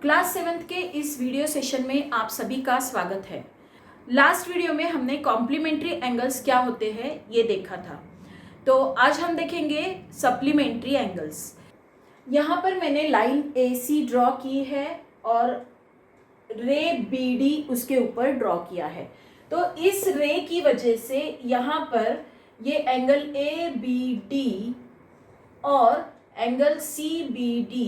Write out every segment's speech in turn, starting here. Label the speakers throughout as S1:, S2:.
S1: Class 7th के इस video session में आप सभी का स्वागत है। लास्ट वीडियो में हमने कॉम्प्लीमेंट्री एंगल्स क्या होते हैं ये देखा था। तो आज हम देखेंगे सप्लीमेंट्री एंगल्स। यहाँ पर मैंने लाइन AC ड्रॉ की है और रे BD उसके ऊपर ड्रॉ किया है। तो इस रे की वजह से यहाँ पर ये एंगल ABD और एंगल CBD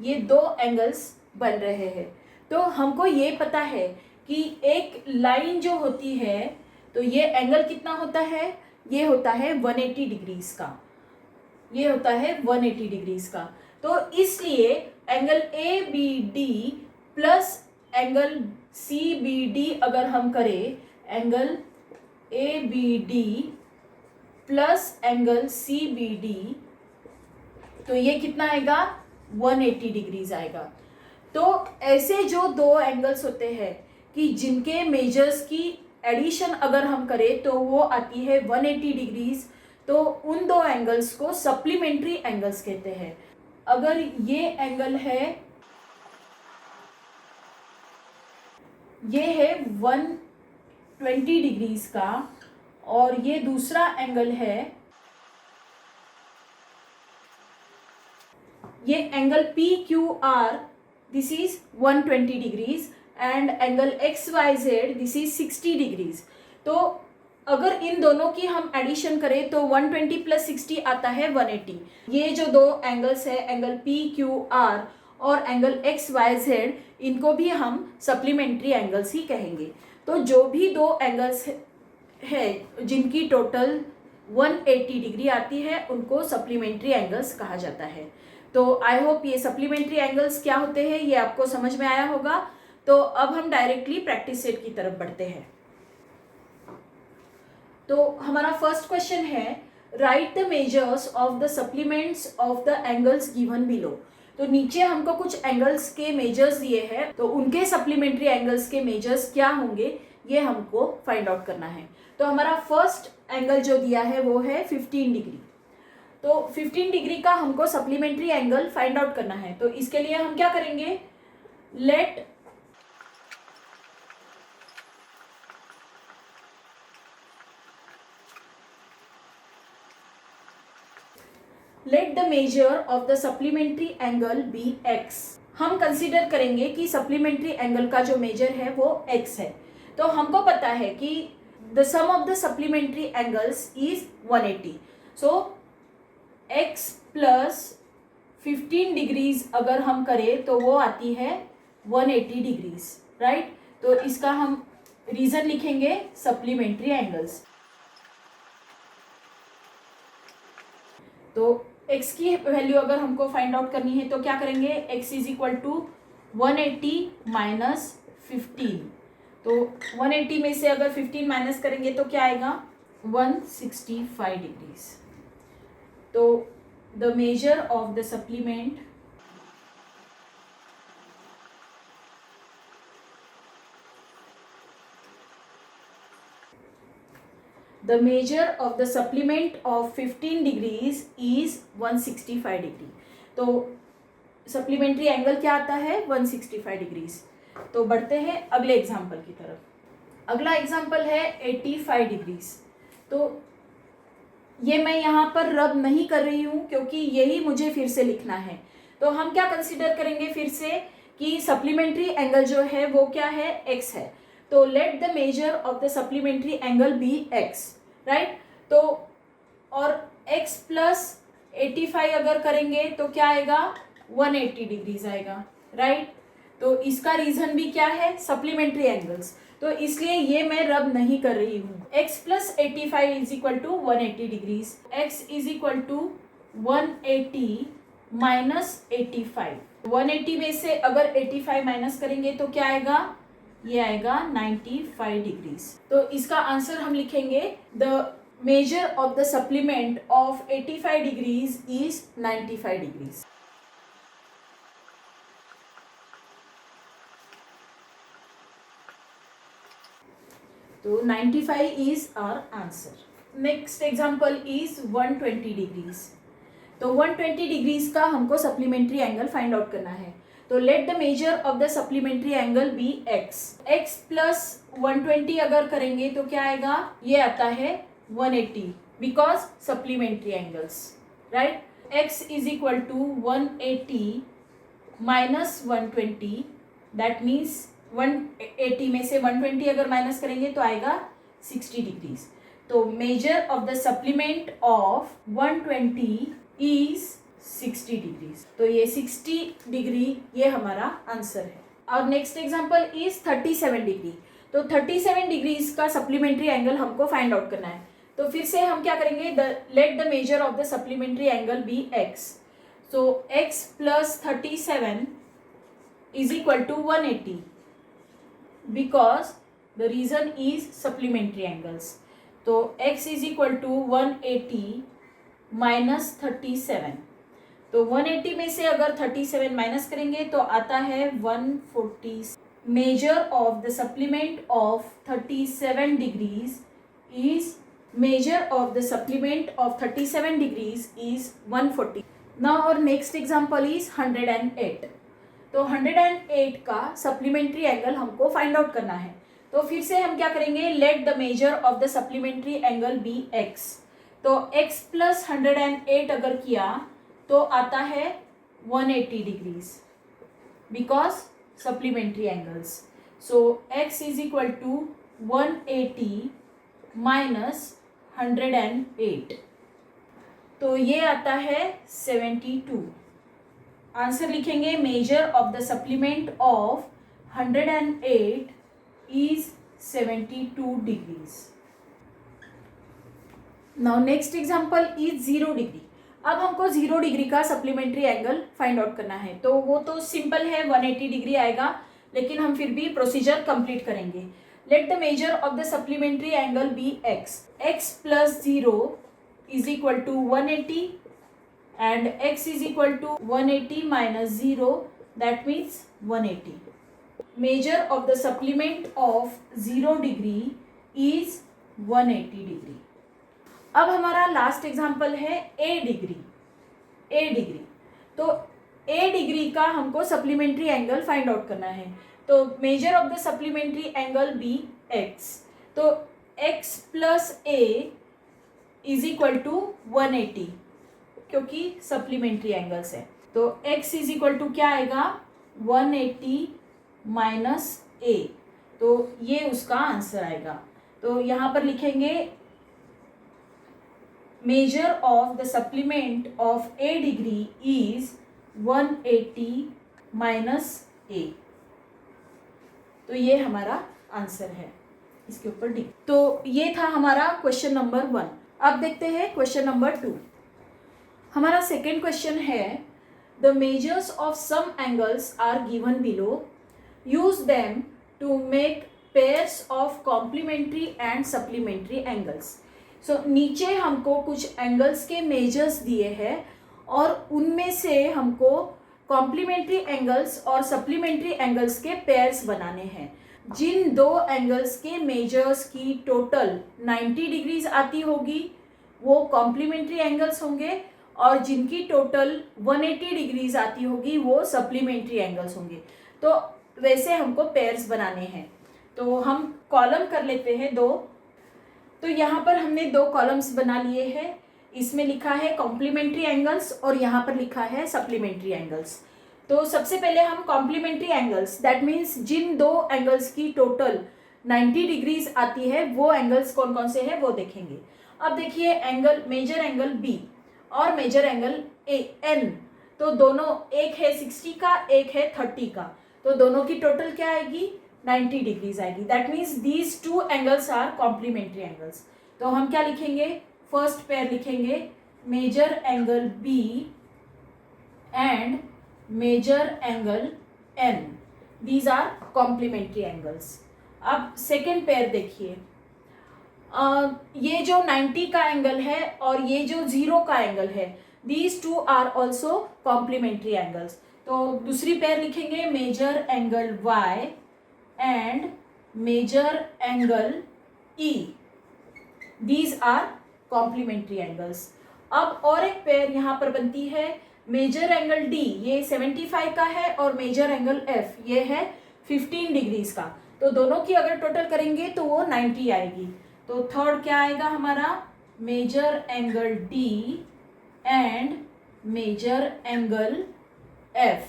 S1: ये दो एंगल्स बन रहे हैं। तो हमको ये पता है कि एक लाइन जो होती है तो ये एंगल कितना होता है, ये होता है 180 डिग्रीज का, ये होता है 180 डिग्रीज का। तो इसलिए angle ABD plus angle CBD अगर हम करें, angle ABD plus angle CBD तो ये कितना आएगा 180 डिग्रीज आएगा। तो ऐसे जो दो एंगल्स होते हैं कि जिनके मेजर्स की एडिशन अगर हम करें तो वो आती है 180 डिग्रीज, तो उन दो एंगल्स को सप्लीमेंट्री एंगल्स कहते हैं। अगर ये एंगल है, ये है 120 डिग्रीज का और ये दूसरा एंगल है, ये angle PQR this is 120 degrees and angle XYZ this is 60 degrees. तो अगर इन दोनों की हम एडिशन करें तो 120 प्लस 60 आता है 180। ये जो दो एंगल्स है एंगल PQR और एंगल XYZ, इनको भी हम सप्लीमेंट्री एंगल्स ही कहेंगे। तो जो भी दो एंगल्स है जिनकी टोटल 180 डिग्री आती है उनको सप्लीमेंट्री एंगल्स कहा जाता है। तो आई होप ये सप्लीमेंट्री एंगल्स क्या होते हैं ये आपको समझ में आया होगा। तो अब हम डायरेक्टली प्रैक्टिस सेट की तरफ बढ़ते हैं। तो हमारा फर्स्ट क्वेश्चन है, right the measures of the supplements of the angles given below. तो नीचे हमको कुछ एंगल्स के मेजर्स दिए हैं, तो उनके सप्लीमेंट्री एंगल्स के मेजर्स क्या होंगे ये हमको फाइंड आउट करना है। तो हमारा फर्स्ट एंगल जो दिया है वो है 15 डिग्री। तो 15 डिग्री का हमको सप्लीमेंट्री एंगल फाइंड आउट करना है। तो इसके लिए हम क्या करेंगे, let the measure of the supplementary angle B x। हम कंसीडर करेंगे कि सप्लीमेंट्री एंगल का जो मेजर है वो x है। तो हमको पता है कि the sum of the supplementary angles is 180। So x plus 15 degrees अगर हम करें तो वो आती है 180 डिग्रीज, राइट। तो इसका हम रीजन लिखेंगे सप्लीमेंट्री एंगल्स। तो x की वैल्यू अगर हमको फाइंड आउट करनी है तो क्या करेंगे, x is equal to 180 minus 15। तो 180 में से अगर 15 माइनस करेंगे तो क्या आएगा 165 डिग्रीज। तो the measure of the supplement of 15 degrees is 165 degree. तो सप्लीमेंट्री एंगल क्या आता है 165 डिग्रीज। तो बढ़ते हैं अगले एग्जाम्पल की तरफ। अगला एग्जाम्पल है 85 डिग्रीज। तो ये मैं यहाँ पर रब नहीं कर रही हूँ क्योंकि यही मुझे फिर से लिखना है। तो हम क्या कंसीडर करेंगे फिर से कि सप्लीमेंट्री एंगल जो है वो क्या है, x है। तो let the measure of the supplementary angle B x, right. तो और x प्लस 85 अगर करेंगे तो क्या आएगा 180 डिग्रीज आएगा, राइट। तो इसका रीजन भी क्या है, सप्लीमेंट्री एंगल्स। तो इसलिए ये मैं रब नहीं कर रही हूँ। x plus 85 is equal to 180 degrees. x is equal to 180 minus 85। 180 में से अगर 85 माइनस करेंगे तो क्या आएगा, ये आएगा 95 डिग्रीज। तो इसका आंसर हम लिखेंगे the measure of the supplement of 85 degrees is 95 degrees. तो 95 is our answer. Next example is 120 degrees. तो 120 डिग्रीज का हमको सप्लीमेंट्री एंगल फाइंड आउट करना है। तो let the measure of the supplementary angle be x. X plus 120 अगर करेंगे तो क्या आएगा, ये आता है 180 because supplementary angles, right. X is equal to 180 minus 120, that means 180 में से 120 अगर माइनस करेंगे तो आएगा 60 डिग्रीज. तो measure of the supplement of 120 is 60 degrees. तो ये 60 डिग्री ये हमारा आंसर है. और नेक्स्ट एग्जांपल इज 37 डिग्री. तो 37 डिग्रीज का सप्लीमेंट्री एंगल हमको फाइंड आउट करना है. तो फिर से हम क्या करेंगे, let the measure of the supplementary angle be x. So x plus 37 is equal to 180 because the reason is supplementary angles. तो x is equal to 180 minus 37. तो 180 में से अगर 37 माइनस करेंगे तो आता है 140. Measure of the supplement of 37 degrees is 140. Now और नेक्स्ट एग्जांपल इज 108. तो 108 का सप्लीमेंट्री एंगल हमको फाइंड आउट करना है. तो फिर से हम क्या करेंगे, let the measure of the supplementary angle be x. तो x प्लस 108 अगर किया तो आता है 180 degrees because supplementary angles. So x is equal to 180 minus 108. तो ये आता है 72. आंसर लिखेंगे, measure of the supplement of 108 is 72 degrees. Now next example is 0 degree. अब हमको 0 डिग्री का सप्लीमेंट्री एंगल फाइंड आउट करना है. तो वो तो सिंपल है, 180 डिग्री आएगा, लेकिन हम फिर भी प्रोसीजर कंप्लीट करेंगे. Let the measure of the supplementary angle be x. X plus 0 is equal to 180 and x is equal to 180 minus 0, that means 180. Measure of the supplement of 0 degree is 180 degree. अब हमारा last example है ए degree. तो ए degree का हमको supplementary angle find out करना है. तो measure of the supplementary angle be x. तो x plus a is equal to 180 क्योंकि सप्लीमेंट्री एंगल्स है. तो एक्स इज इक्वल टू क्या आएगा, 180 माइनस ए. तो ये उसका आंसर आएगा. तो यहाँ पर लिखेंगे measure of the supplement of a degree is 180 minus a. तो ये हमारा आंसर है इसके ऊपर डी. तो ये था हमारा क्वेश्चन नंबर 1. अब देखते हैं क्वेश्चन नंबर 2. हमारा सेकेंड क्वेश्चन है, the measures of some angles are given below. Use them to make pairs of complementary and supplementary angles. So नीचे हमको कुछ एंगल्स के मेजर्स दिए हैं और उनमें से हमको कॉम्प्लीमेंट्री एंगल्स और सप्लीमेंट्री एंगल्स के पेयर्स बनाने हैं. जिन दो एंगल्स के मेजर्स की टोटल 90 डिग्रीज आती होगी वो कॉम्प्लीमेंट्री एंगल्स होंगे और जिनकी टोटल 180 डिग्रीज आती होगी वो सप्लीमेंट्री एंगल्स होंगे. तो वैसे हमको पेयर्स बनाने हैं. तो हम कॉलम कर लेते हैं 2. तो यहाँ पर हमने 2 कॉलम्स बना लिए हैं. इसमें लिखा है कॉम्प्लीमेंट्री एंगल्स और यहाँ पर लिखा है सप्लीमेंट्री एंगल्स. तो सबसे पहले हम कॉम्प्लीमेंट्री एंगल्स, दैट मीन्स जिन 2 एंगल्स की टोटल 90 डिग्रीज आती है वो एंगल्स कौन कौन से हैं वो देखेंगे. अब देखिए, एंगल मेजर एंगल बी और मेजर एंगल एन. तो दोनों, एक है 60 का, एक है 30 का. तो दोनों की टोटल क्या आएगी, 90 डिग्रीज आएगी. That means these 2 angles are complementary angles. तो हम क्या लिखेंगे, फर्स्ट पेयर लिखेंगे measure angle B and measure angle N. These are complementary angles. अब सेकेंड पेयर देखिए, ये जो 90 का एंगल है और ये जो 0 का एंगल है, these 2 are also complementary angles. तो दूसरी पेयर लिखेंगे measure angle y and measure angle E. These are complementary angles. अब और एक पेयर यहाँ पर बनती है मेजर एंगल डी ये 75 का है और मेजर एंगल एफ ये है 15 डिग्रीज का। तो दोनों की अगर टोटल करेंगे तो वो 90 आएगी। तो थर्ड क्या आएगा हमारा, measure angle D and measure angle F.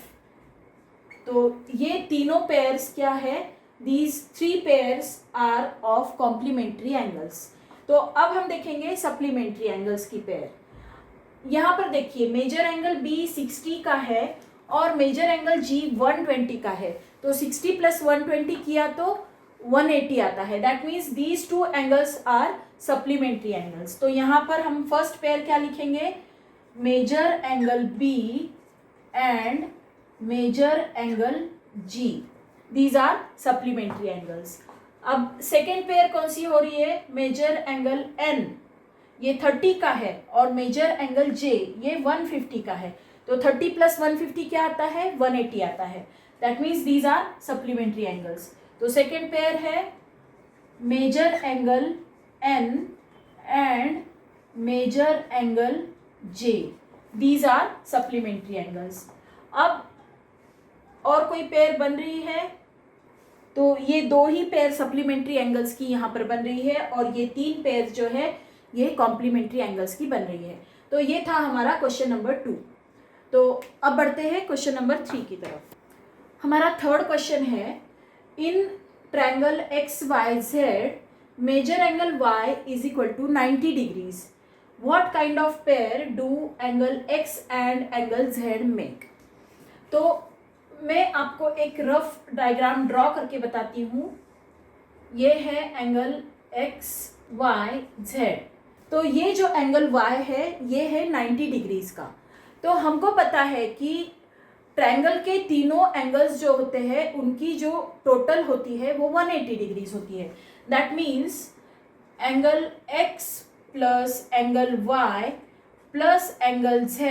S1: तो ये तीनों पेयर्स क्या है, these three pairs are of complementary angles. तो अब हम देखेंगे सप्लीमेंट्री एंगल्स की पेयर। यहाँ पर देखिए मेजर एंगल बी 60 का है और मेजर एंगल जी 120 का है। तो 60 प्लस 120 किया तो 180 आता है। That means these two angles are supplementary angles. तो यहाँ पर हम फर्स्ट पेयर क्या लिखेंगे, measure angle B and measure angle G, these are supplementary angles. अब सेकेंड पेयर कौन सी हो रही है, मेजर एंगल एन ये 30 का है और मेजर एंगल जे ये 150 का है। तो 30 प्लस 150 क्या आता है, 180 आता है। That means these are supplementary angles. तो सेकेंड पेयर है measure angle N and measure angle J, these are supplementary angles. अब और कोई पेयर बन रही है, तो ये दो ही पेयर सप्लीमेंट्री एंगल्स की यहाँ पर बन रही है और ये तीन पेयर जो है ये कॉम्प्लीमेंट्री एंगल्स की बन रही है। तो ये था हमारा क्वेश्चन नंबर 2। तो अब बढ़ते हैं क्वेश्चन नंबर 3 की तरफ। हमारा थर्ड क्वेश्चन है, in triangle X Y Z measure angle y is equal to 90 degrees, what kind of pair do angle x and angle z make. तो मैं आपको एक रफ डायग्राम ड्रॉ करके बताती हूँ। ये है एंगल एक्स वाई जेड। तो ये जो एंगल y है ये है 90 डिग्रीज का। तो हमको पता है कि ट्रायंगल के तीनों एंगल्स जो होते हैं उनकी जो टोटल होती है वो 180 डिग्रीज होती है। That means angle x plus angle y plus angle z,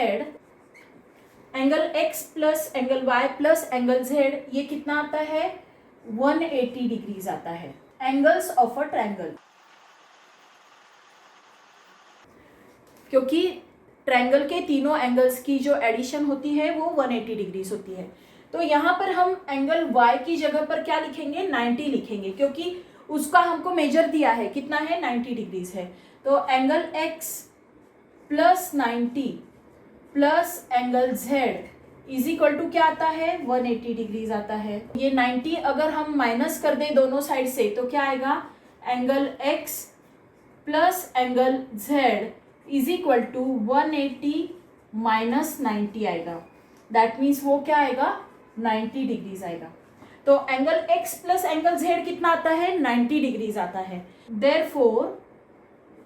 S1: angle x plus angle y plus angle z ये कितना आता है, 180 डिग्रीज आता है। एंगल्स ऑफ अ ट्रायंगल, क्योंकि ट्रायंगल के तीनों एंगल्स की जो एडिशन होती है वो 180 डिग्रीज होती है। तो यहाँ पर हम एंगल y की जगह पर क्या लिखेंगे, 90 लिखेंगे, क्योंकि उसका हमको मेजर दिया है कितना है, 90 डिग्रीज है। तो angle x plus 90 plus angle z is equal to क्या आता है, 180 डिग्रीज आता है। ये 90 अगर हम माइनस कर दें दोनों साइड से तो क्या आएगा, angle x plus angle z is equal to 180 minus 90 आएगा। दैट मीन्स वो क्या आएगा, 90 डिग्रीज आएगा। तो angle x plus angle z कितना आता है, 90 डिग्रीज आता है। Therefore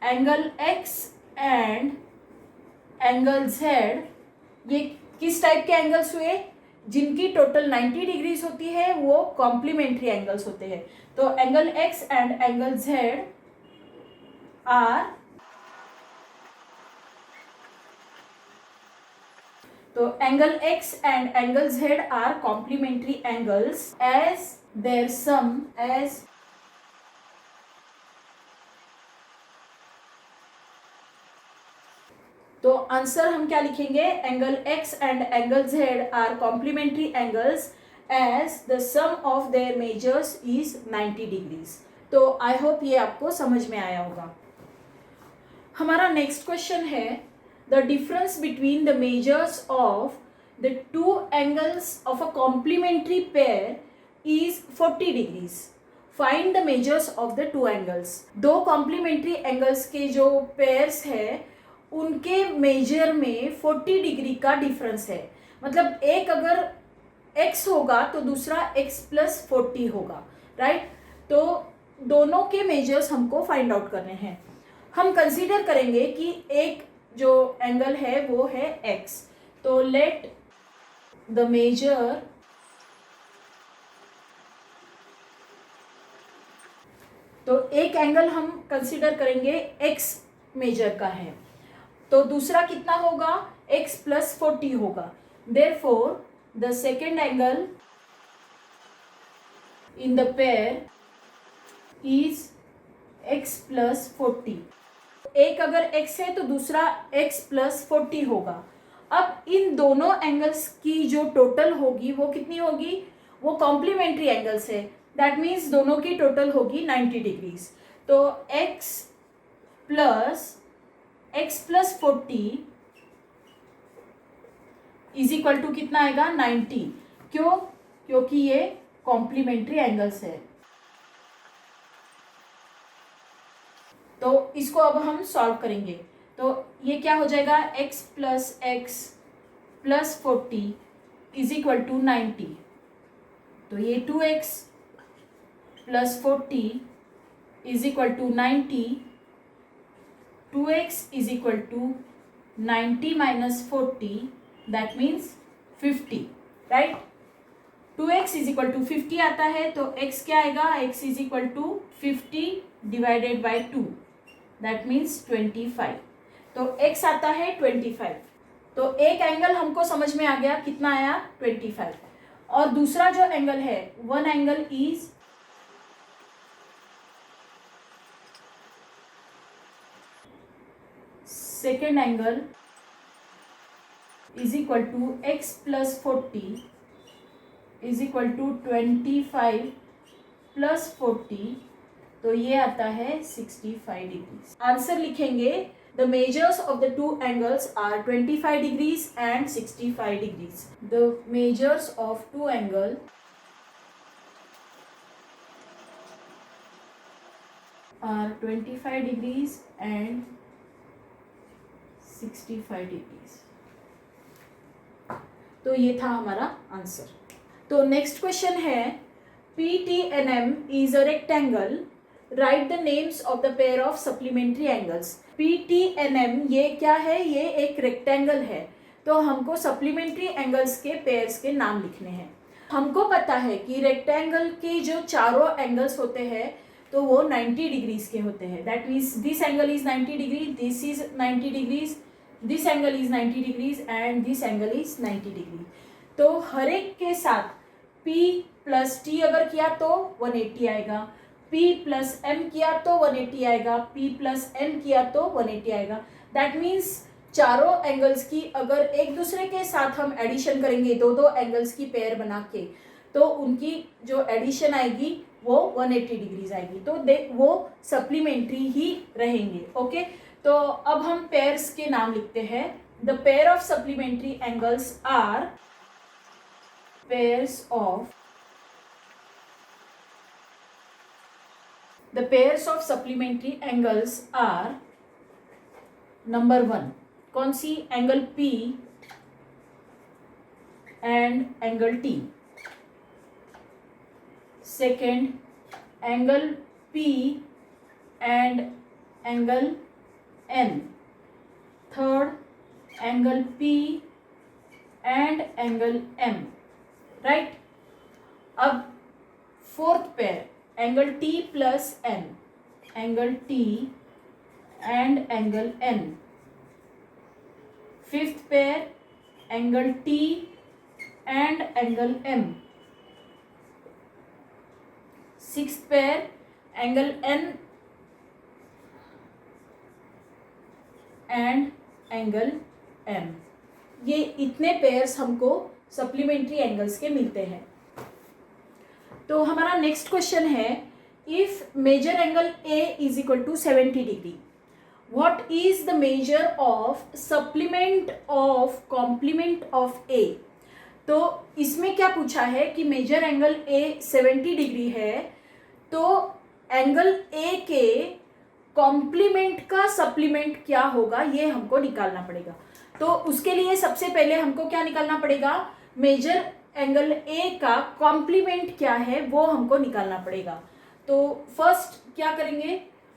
S1: angle x and angle z ये किस टाइप के एंगल्स हुए, जिनकी टोटल 90 डिग्रीज होती है वो कॉम्प्लीमेंट्री एंगल्स होते हैं। तो angle x and angle z are, तो angle x and angle z are complementary angles as their sum as तो आंसर हम क्या लिखेंगे, angle x and angle z are complementary angles as the sum of their measures is 90 degrees. तो I hope ये आपको समझ में आया होगा। हमारा नेक्स्ट क्वेश्चन है, the difference between the measures of the two angles of a complementary pair is 40 degrees. Find the measures of the two angles. दो complementary angles के जो pairs है उनके मेजर में 40 डिग्री का डिफरेंस है। मतलब एक अगर x होगा तो दूसरा x प्लस 40 होगा, राइट। तो दोनों के मेजर्स हमको फाइंड आउट करने हैं। हम कंसीडर करेंगे कि एक जो एंगल है वो है x। तो लेट द मेजर तो एक एंगल हम कंसीडर करेंगे x मेजर का है, तो दूसरा कितना होगा, x प्लस 40 होगा। Therefore the second angle in the pair is x plus 40। एक अगर x है तो दूसरा x प्लस 40 होगा। अब इन दोनों एंगल्स की जो टोटल होगी वो कितनी होगी, वो कॉम्प्लीमेंट्री एंगल्स है, दैट मीन्स दोनों की टोटल होगी 90 डिग्रीज। तो x plus 40 is equal to कितना आएगा 90। क्यों? क्योंकि ये कॉम्प्लीमेंट्री एंगल्स है। तो इसको अब हम सॉल्व करेंगे। तो ये क्या हो जाएगा, x plus 40 is equal to 90। तो ये 2x plus 40 is equal to 90, 2x is equal to 90 minus 40 that means 50, right. 2x is equal to 50 आता है, तो x क्या आएगा, x is equal to 50 divided by 2 that means 25। तो x आता है 25। तो एक एंगल हमको समझ में आ गया, कितना आया 25। और दूसरा जो एंगल है, one angle is second angle is equal to x plus 40 is equal to 25 plus 40, तो ये आता है 65 डिग्रीज। आंसर लिखेंगे, the measures of the two angles are 25 degrees and 65 degrees. The measures of two angle are 25 degrees and 65 degrees. तो ये था हमारा answer. तो नेक्स्ट क्वेश्चन है, PTNM is a rectangle. Write the names of the pair of supplementary angles. PTNM ये क्या है, ये एक रेक्टेंगल है। तो हमको सप्लीमेंट्री एंगल्स के पेयर्स के नाम लिखने हैं। हमको पता है कि रेक्टेंगल के जो चारों एंगल्स होते हैं तो वो 90 डिग्रीज के होते हैं। That means this angle is 90 degree, this is 90 degrees, this angle is 90 degrees and this angle is 90 degree. तो हर एक के साथ P प्लस T अगर किया तो 180 आएगा, P प्लस M किया तो 180 आएगा, P प्लस N किया तो 180 आएगा। दैट मीन्स चारों एंगल्स की अगर एक दूसरे के साथ हम एडिशन करेंगे, दो एंगल्स की पेयर बना के, तो उनकी जो एडिशन आएगी वो 180 डिग्रीज आएगी। तो वो सप्लीमेंट्री ही रहेंगे। ओके, तो अब हम पेयर्स के नाम लिखते हैं। The pair of supplementary angles are pairs of supplementary angles are number 1, कौन सी, angle P and angle T। Second, angle P and angle N। Third, angle P and angle M, right. अब fourth pair, angle T plus N, angle T and angle N। Fifth pair, angle T and angle M। Sixth pair, angle N and angle M। ये इतने pairs हमको supplementary angles के मिलते हैं। तो हमारा next question है, if measure angle A is equal to 70 degree, what is the measure of supplement of complement of A। तो इसमें क्या पूछा है कि मेजर एंगल A 70 डिग्री है, तो एंगल A के कॉम्प्लीमेंट का सप्लीमेंट क्या होगा, ये हमको निकालना पड़ेगा। तो उसके लिए सबसे पहले हमको क्या निकालना पड़ेगा, मेजर एंगल A का कॉम्प्लीमेंट क्या है वो हमको निकालना पड़ेगा। तो फर्स्ट क्या करेंगे,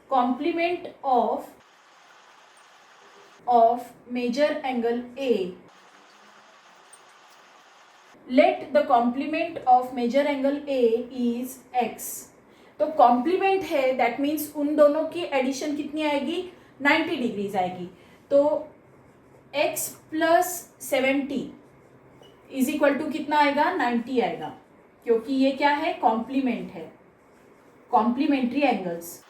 S1: complement of measure angle A। Let the complement of measure angle A is x। तो कॉम्प्लीमेंट है, दैट मीन्स उन दोनों की एडिशन कितनी आएगी, 90 डिग्रीज आएगी। तो x plus 70 is equal to कितना आएगा, 90 आएगा, क्योंकि ये क्या है, कॉम्प्लीमेंट है, complementary angles.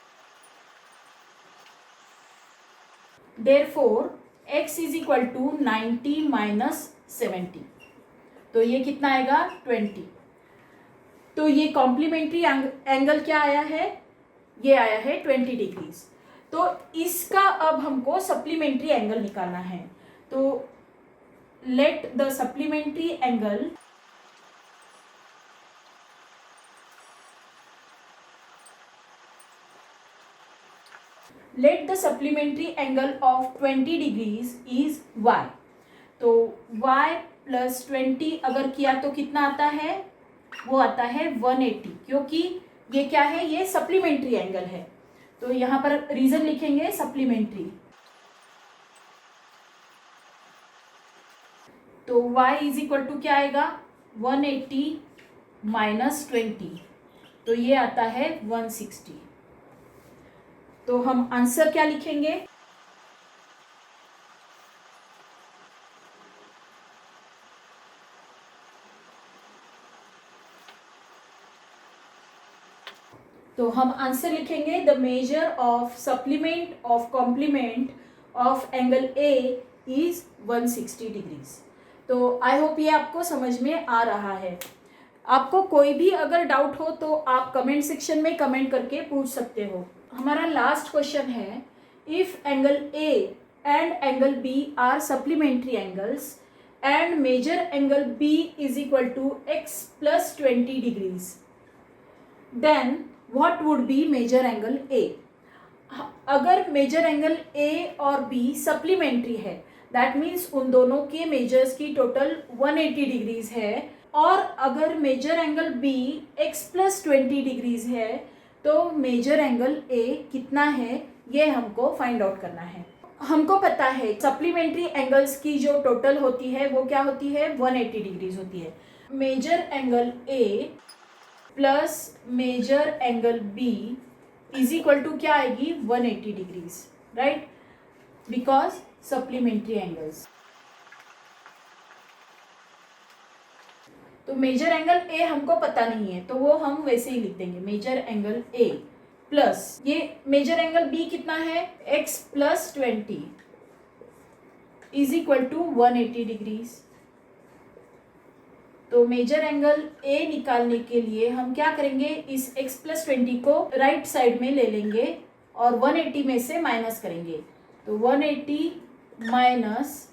S1: Therefore x is equal to 90 minus 70, तो ये कितना आएगा 20। तो ये कॉम्प्लीमेंट्री एंगल क्या आया है, ये आया है 20 डिग्रीज। तो इसका अब हमको सप्लीमेंट्री एंगल निकालना है। तो let the supplementary angle of 20 degrees is y। तो y प्लस 20 अगर किया तो कितना आता है, वो आता है 180, क्योंकि ये क्या है, ये सप्लीमेंट्री एंगल है। तो यहाँ पर रीजन लिखेंगे सप्लीमेंट्री। तो y इज इक्वल टू क्या आएगा 180 माइनस 20, तो ये आता है 160। तो हम आंसर क्या लिखेंगे, तो हम आंसर लिखेंगे the measure of supplement of complement of angle A is 160 degrees. तो आई होप ये आपको समझ में आ रहा है। आपको कोई भी अगर डाउट हो तो आप कमेंट सेक्शन में कमेंट करके पूछ सकते हो। हमारा लास्ट क्वेश्चन है, if angle A and angle B are supplementary angles and measure angle B is equal to x plus 20 degrees, then what would be measure angle A. अगर measure angle A और B supplementary है, that means उन दोनों के measures की total 180 degrees है, और अगर measure angle B x plus 20 degrees है, तो मेजर एंगल ए कितना है, ये हमको फाइंड आउट करना है। हमको पता है सप्लीमेंट्री एंगल्स की जो टोटल होती है वो क्या होती है, 180 डिग्रीज होती है। Measure angle A plus measure angle B is equal to क्या आएगी 180 degrees, right, because supplementary angles. तो मेजर एंगल ए हमको पता नहीं है, तो वो हम वैसे ही लिख देंगे, मेजर एंगल ए प्लस ये मेजर एंगल बी कितना है, x plus 20 is equal to 180 degrees. तो मेजर एंगल ए निकालने के लिए हम क्या करेंगे, इस x प्लस 20 को राइट साइड में ले लेंगे और 180 में से माइनस करेंगे। तो 180 माइनस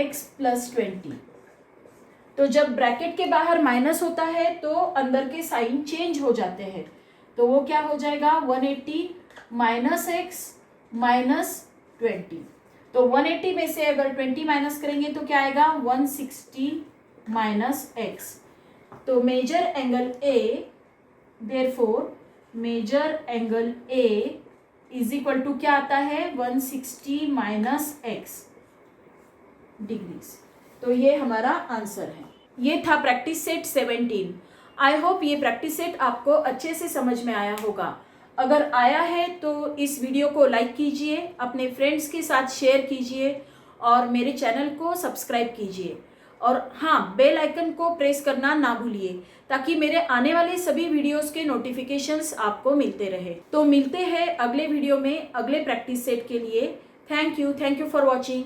S1: x प्लस 20, तो जब ब्रैकेट के बाहर माइनस होता है तो अंदर के साइन चेंज हो जाते हैं। तो वो क्या हो जाएगा 180 माइनस एक्स माइनस 20। तो 180 में से अगर 20 माइनस करेंगे तो क्या आएगा 160 माइनस एक्स। तो measure angle A, therefore measure angle A is equal to क्या आता है 160 माइनस एक्स डिग्रीज। तो ये हमारा आंसर है। ये था प्रैक्टिस सेट 17। आई होप ये प्रैक्टिस सेट आपको अच्छे से समझ में आया होगा। अगर आया है तो इस वीडियो को लाइक कीजिए, अपने फ्रेंड्स के साथ शेयर कीजिए और मेरे चैनल को सब्सक्राइब कीजिए। और हाँ, बेल आइकन को प्रेस करना ना भूलिए ताकि मेरे आने वाले सभी वीडियोस के नोटिफिकेशंस आपको मिलते रहे। तो मिलते हैं अगले वीडियो में अगले प्रैक्टिस सेट के लिए। Thank you for watching.